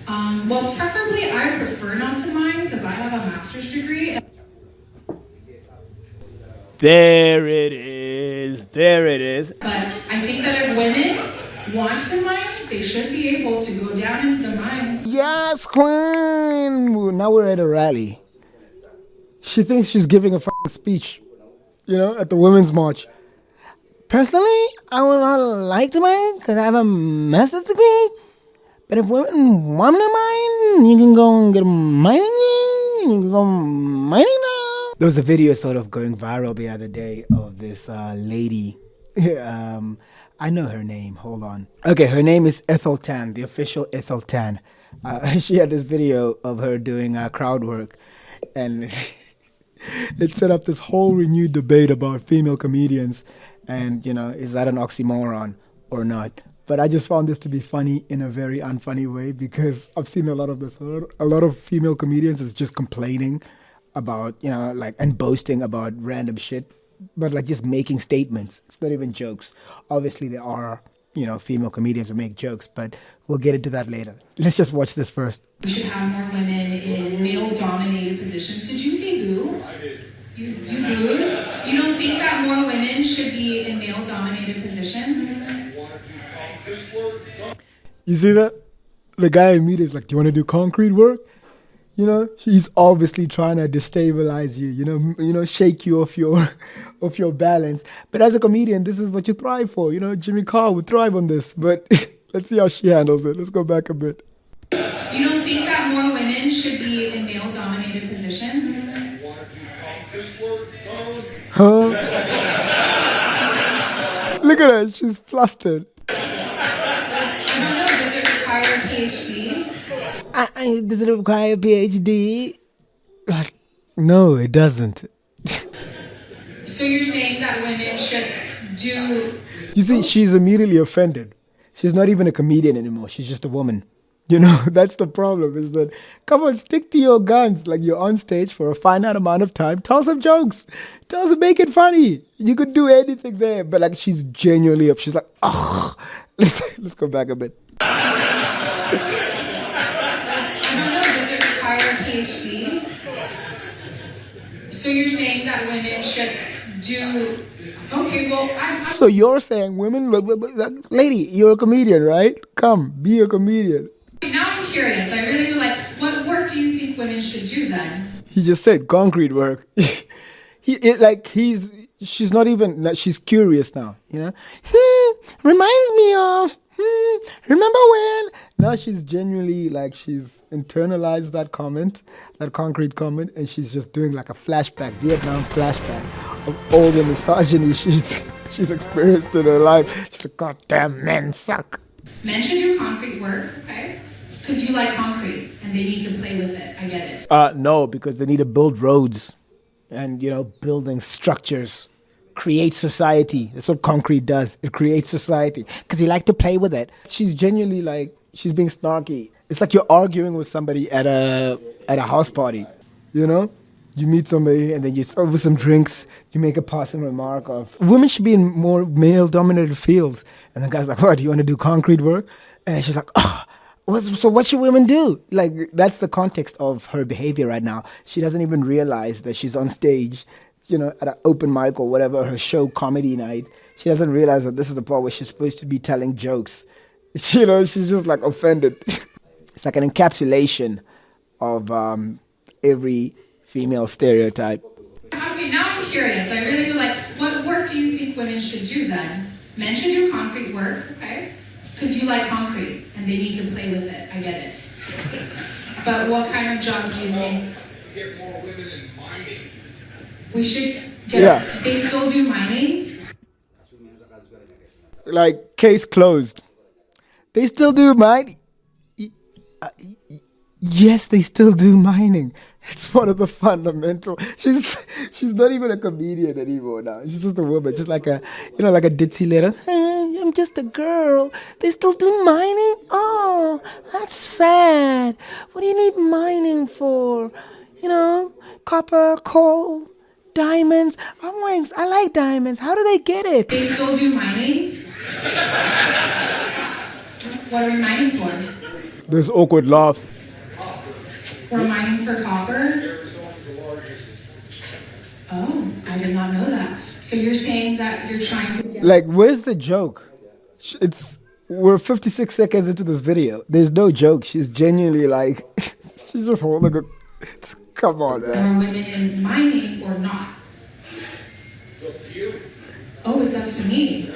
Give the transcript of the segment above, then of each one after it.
Well, preferably I prefer not to mine because I have a master's degree. There it is. There it is. But I think that if women want to mine, they should be able to go down into the mines. Yes, Queen. Now we're at a rally. She thinks she's giving a fucking speech, at the women's march. Personally, I would not like to mine because I have a master's degree. But if women want to mine, you can go and get mining. You can go mining now. There was a video sort of going viral the other day of this lady. I know her name. Hold on. Okay, her name is Ethel Tan, the official Ethel Tan. She had this video of her doing crowd work, and it set up this whole renewed debate about female comedians, and is that an oxymoron or not? But I just found this to be funny in a very unfunny way because I've seen a lot of this. A lot of female comedians is just complaining about, like, and boasting about random shit, but like just making statements. It's not even jokes. Obviously, there are, female comedians who make jokes, but we'll get into that later. Let's just watch this first. We should have more women in male-dominated positions. Did you say boo? You booed? You don't think that more women should be in male-dominated positions? You see that? The guy immediately is like, "Do you want to do concrete work?" He's obviously trying to destabilize you. Shake you off your off your balance. But as a comedian, this is what you thrive for. Jimmy Carr would thrive on this. But let's see how she handles it. Let's go back a bit. You don't think that more women should be in male-dominated positions? Huh? Look at her. She's flustered. I don't know. Does it require a PhD? Does it require a PhD? No, it doesn't. So you're saying that women should do... You see, she's immediately offended. She's not even a comedian anymore. She's just a woman. That's the problem, is that, come on, stick to your guns. Like, you're on stage for a finite amount of time. Tell some jokes. Make it funny. You could do anything there. But, like, she's genuinely up. She's like, oh. Let's go back a bit. I don't know. Does it require a PhD? So you're saying that women should do... Okay, well, So you're saying women... Lady, you're a comedian, right? Come, be a comedian. Now I'm curious. I really would like... What work do you think women should do then? He just said concrete work. She's not even... She's curious now, Reminds me of... remember when? Now she's genuinely, like, she's internalized that comment, that concrete comment, and she's just doing like a flashback, Vietnam flashback of all the misogyny she's experienced in her life. She's like, God damn, men suck. Men should do concrete work, okay? Because you like concrete and they need to play with it. I get it. No, because they need to build roads and, building structures. Create society. That's what concrete does. It creates society because you like to play with it. She's genuinely like, she's being snarky. It's like you're arguing with somebody at a house party. You meet somebody and then you over some drinks, you make a passing remark of women should be in more male-dominated fields, and the guy's like, "What? Do you want to do concrete work?" And she's like, "Oh, so what should women do?" Like, that's the context of her behavior right now. She doesn't even realize that she's on stage, at an open mic or whatever, her show, comedy night. She doesn't realize that this is the part where she's supposed to be telling jokes. She's just like offended. It's like an encapsulation of every female stereotype. Okay, now I'm curious. I really would like, what work do you think women should do then? Men should do concrete work, okay? Because you like concrete and they need to play with it. I get it. But what kind of jobs do you think? Get more women in mining. We should get... Yeah. They still do mining? Like, case closed. They still do mining. Yes, they still do mining. It's one of the fundamental. She's not even a comedian anymore now. She's just a woman, just like a like a ditzy little. Hey, I'm just a girl. They still do mining. Oh, that's sad. What do you need mining for? Copper, coal, diamonds. I like diamonds. How do they get it? They still do mining? What are we mining for? Those awkward laughs. We're mining for copper? Arizona's the largest. Oh, I did not know that. So you're saying that you're trying to get... Like, where's the joke? We're 56 seconds into this video. There's no joke. She's genuinely like, she's just holding it. Come on, man. more women in mining or not? It's up to you. Oh, it's up to me.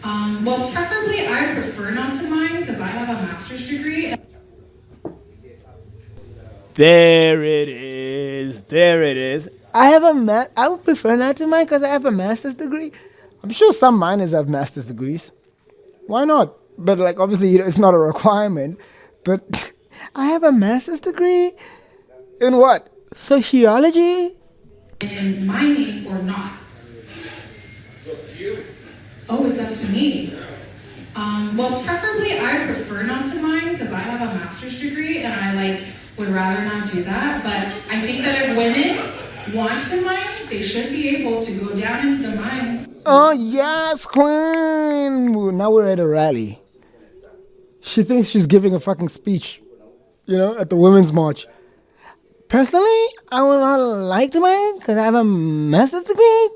Well, preferably I prefer not to mine because I have a master's degree. There it is. There it is. I would prefer not to mine because I have a master's degree. I'm sure some miners have master's degrees. Why not? But like, obviously, it's not a requirement. But I have a master's degree in what? Sociology? In mining or not? It's up to you. Oh, it's up to me. Well, preferably I prefer not to mine because I have a master's degree and I would rather not do that. But I think that if women want to mine, they should be able to go down into the mines. Oh, yes, Queen. Now we're at a rally. She thinks she's giving a fucking speech, at the Women's March. Personally, I would not like to mine because I have a master's degree.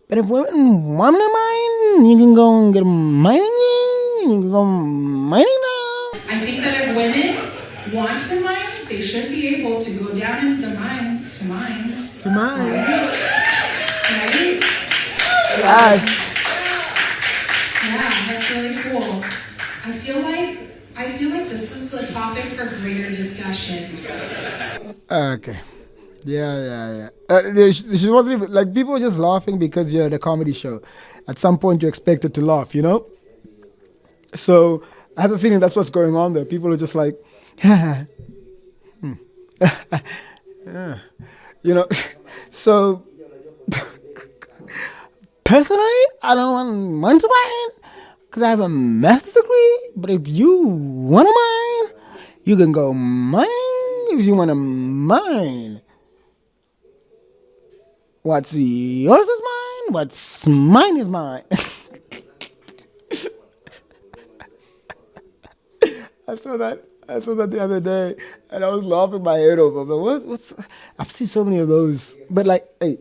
But if women want to mine, you can go and get mining. You can go mining now. I think that if women want to mine, they should be able to go down into the mines to mine. To mine. Right? Yes. Yeah, that's really cool. I feel like this is a topic for greater discussion. Okay. Yeah. She wasn't even like people were just laughing because you're at a comedy show. At some point, you're expected to laugh, So I have a feeling that's what's going on there. People are just like, yeah. So personally, I don't want to mine because I have a master's degree. But if you want to mine, you can go mining if you want to mine. What's yours is mine. What's mine is mine. I saw that the other day, and I was laughing my head over. I'm like, what's? I've seen so many of those, but like, hey,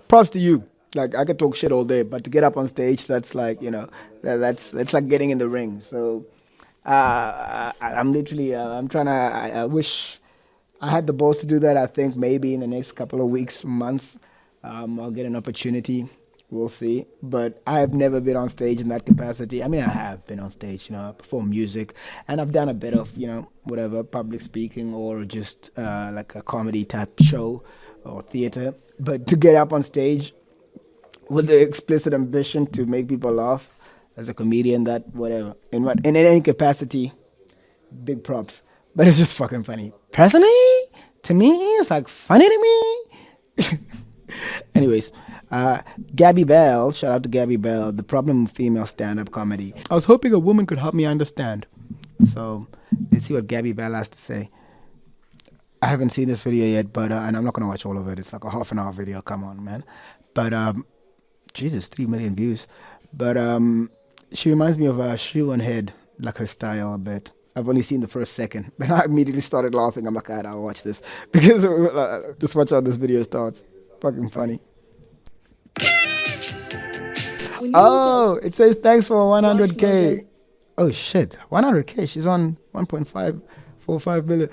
props to you. Like, I could talk shit all day, but to get up on stage, that's like, that's like getting in the ring. So, I'm literally, I'm trying to. I wish I had the balls to do that. I think maybe in the next couple of weeks, months, I'll get an opportunity. We'll see. But I have never been on stage in that capacity. I mean, I have been on stage, I perform music, and I've done a bit of, whatever, public speaking or just like a comedy type show or theater. But to get up on stage with the explicit ambition to make people laugh as a comedian, that whatever, in any capacity, big props. But it's just fucking funny. Personally, to me, it's like funny to me. Anyways, Gabby Bell, shout out to Gabby Bell, the problem with female stand-up comedy. I was hoping a woman could help me understand. So let's see what Gabby Bell has to say. I haven't seen this video yet, but and I'm not gonna watch all of it. It's like a half an hour video. Come on, man. But Jesus, 3 million views. But she reminds me of a shoe on head, like her style a bit. I've only seen the first second, but I immediately started laughing. I'm like, alright, I'll watch this because just watch how this video starts. Fucking funny. Oh, it says thanks for 100K. Oh shit, 100K. She's on 1.545 million.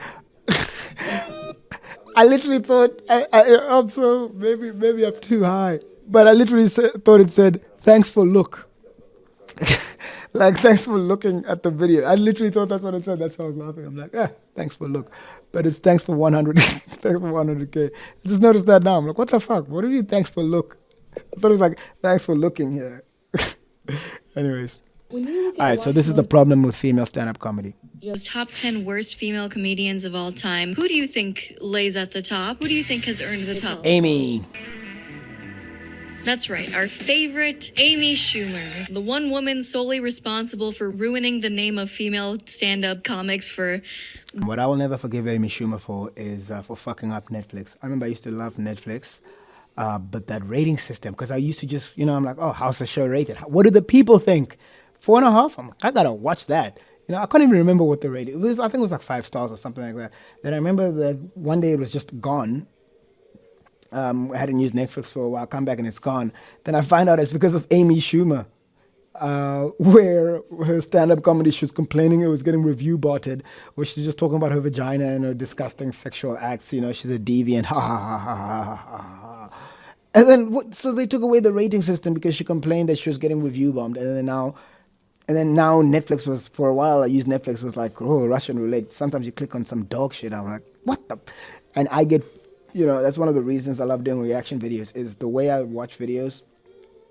I literally thought I'm so maybe I'm too high, but I literally thought it said thanks for look. Like, thanks for looking at the video. I literally thought that's what it said. That's why I was laughing. I'm like, thanks for look. But it's thanks for 100. Thanks for 100K. I just noticed that now. I'm like, what the fuck? What do you mean thanks for look? I thought it was like, thanks for looking here. Anyways. When you look at All right, so this is the problem with female stand-up comedy. just top 10 worst female comedians of all time, who do you think lays at the top? Who do you think has earned the top? Amy. That's right, our favorite Amy Schumer, the one woman solely responsible for ruining the name of female stand-up comics for... What I will never forgive Amy Schumer for is for fucking up Netflix. I remember I used to love Netflix, but that rating system, because I used to just, I'm like, oh, how's the show rated? What do the people think? 4.5? I'm like, I gotta watch that. You know, I can't even remember what the rating. It was, I think it was like 5 stars or something like that. Then I remember that one day it was just gone. I hadn't used Netflix for a while. Come back and it's gone. Then I find out it's because of Amy Schumer, where her stand-up comedy, she was complaining it was getting review botted, where she's just talking about her vagina and her disgusting sexual acts. You know, she's a deviant. Ha ha ha ha ha ha ha. And then so they took away the rating system because she complained that she was getting review bombed, and then now Netflix was, for a while I used Netflix, was like, oh, Russian roulette. Sometimes you click on some dog shit. I'm like, what the? And I get, you know, that's one of the reasons I love doing reaction videos, is the way I watch videos,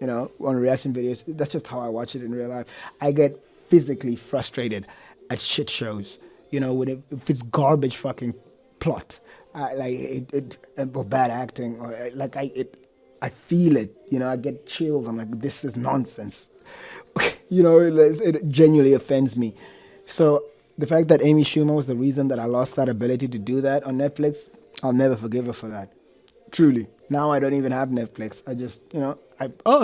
you know, on reaction videos. That's just how I watch it in real life. I get physically frustrated at shit shows, you know, when if it's garbage fucking plot, or bad acting, or I feel it, you know, I get chills. I'm like, this is nonsense. You know, it genuinely offends me. So the fact that Amy Schumer was the reason that I lost that ability to do that on Netflix, I'll never forgive her for that. Truly. Now I don't even have Netflix. I just, you know,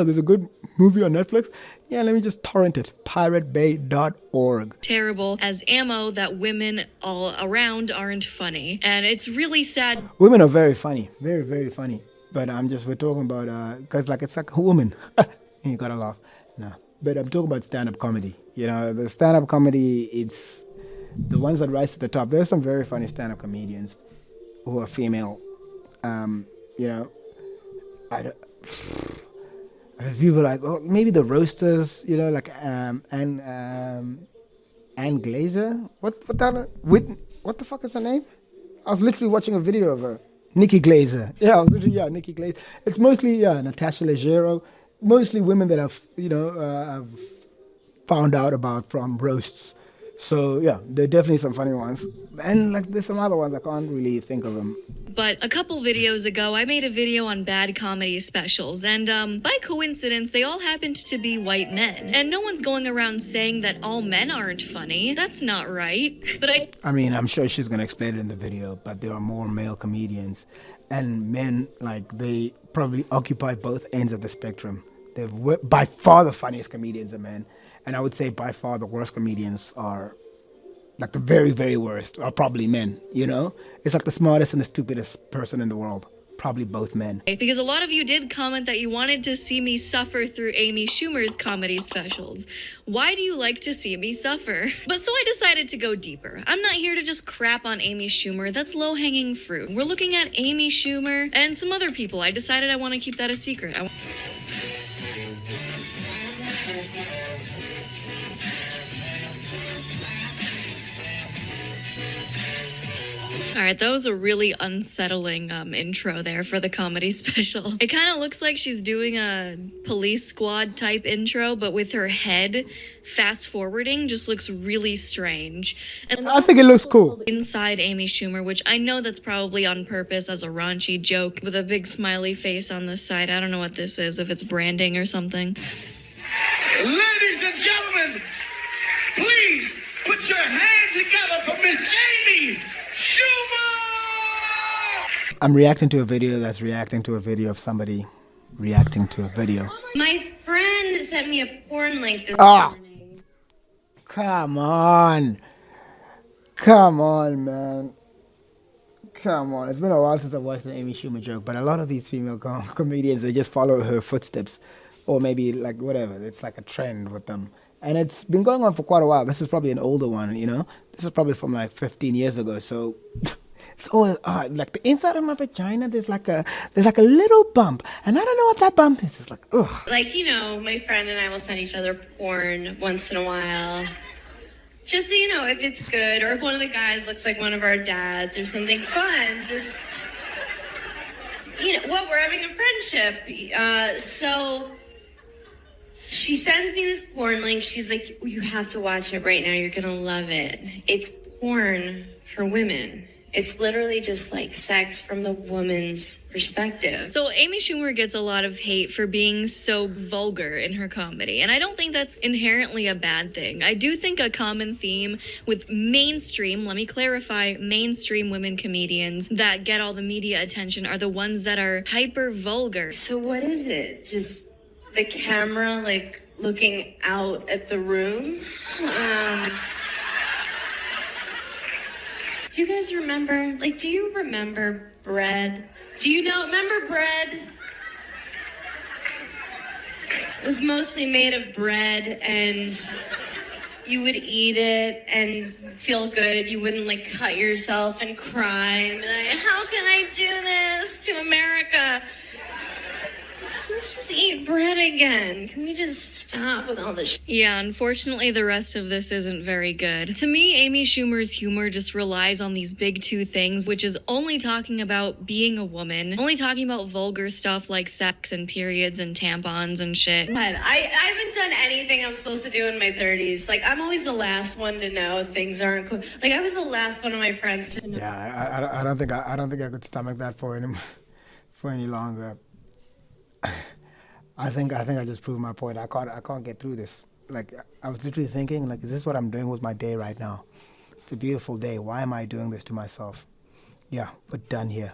there's a good movie on Netflix. Yeah, let me just torrent it. piratebay.org. Terrible as ammo that women all around aren't funny. And it's really sad. Women are very funny. Very, very funny. But we're talking about, because it's like a woman. You gotta laugh. No. But I'm talking about stand-up comedy. You know, the stand-up comedy, it's the ones that rise to the top. There's some very funny stand-up comedians who are female. You know, people like, oh, maybe the roasters, you know, like Ann Glazer. What the fuck is her name? I was literally watching a video of her. Nikki Glazer. Yeah, Nikki Glazer. It's mostly Natasha Leggero. Mostly women that I've found out about from roasts. So yeah, there are definitely some funny ones, and like there's some other ones I can't really think of them. But a couple videos ago, I made a video on bad comedy specials, and by coincidence, they all happened to be white men. And no one's going around saying that all men aren't funny. That's not right. But I mean, I'm sure she's gonna explain it in the video, but there are more male comedians, and men, like, they probably occupy both ends of the spectrum. They're by far the funniest comedians are men. And I would say by far the worst comedians are, like the very, very worst, are probably men, you know? It's like the smartest and the stupidest person in the world. Probably both men. Because a lot of you did comment that you wanted to see me suffer through Amy Schumer's comedy specials. Why do you like to see me suffer? But so I decided to go deeper. I'm not here to just crap on Amy Schumer. That's low-hanging fruit. We're looking at Amy Schumer and some other people. I decided I want to keep that a secret. All right, that was a really unsettling intro there for the comedy special. It kind of looks like she's doing a police squad type intro, but with her head fast forwarding just looks really strange. And I think it looks cool. Inside Amy Schumer, which I know that's probably on purpose as a raunchy joke with a big smiley face on the side. I don't know what this is, if it's branding or something. Ladies and gentlemen, please put your hands together for Miss Amy Schumer! I'm reacting to a video that's reacting to a video of somebody reacting to a video. My friend sent me a porn link this Ah! morning. Come on. Come on, man. Come on. It's been a while since I watched an Amy Schumer joke, but a lot of these female comedians, they just follow her footsteps. Or maybe, like, whatever. It's like a trend with them. And it's been going on for quite a while. This is probably an older one, you know? This is probably from like 15 years ago. So it's always like the inside of my vagina, there's like a little bump. And I don't know what that bump is. It's like, ugh. Like, you know, my friend and I will send each other porn once in a while. Just so you know, if it's good, or if one of the guys looks like one of our dads or something fun, just, you know, well, we're having a friendship. So she sends me this porn link. She's like, you have to watch it right now. You're going to love it. It's porn for women. It's literally just like sex from the woman's perspective. So Amy Schumer gets a lot of hate for being so vulgar in her comedy, and I don't think that's inherently a bad thing. I do think a common theme with mainstream, let me clarify, mainstream women comedians that get all the media attention are the ones that are hyper vulgar. So what is it? Just the camera, like, looking out at the room? Do you guys remember, do you remember bread? Remember bread? It was mostly made of bread, and you would eat it and feel good. You wouldn't cut yourself and cry and be like, how can I do this to America? Let's just eat bread again. Can we just stop with all this Yeah, unfortunately, the rest of this isn't very good. To me, Amy Schumer's humor just relies on these big two things, which is only talking about being a woman, only talking about vulgar stuff like sex and periods and tampons and shit. I haven't done anything I'm supposed to do in my 30s. I'm always the last one to know things aren't cool. I was the last one of my friends to know. Yeah, I don't think I could stomach that for any longer. I think I just proved my point. I can't get through this. I was literally thinking, is this what I'm doing with my day right now? It's a beautiful day. Why am I doing this to myself? Yeah, we're done here.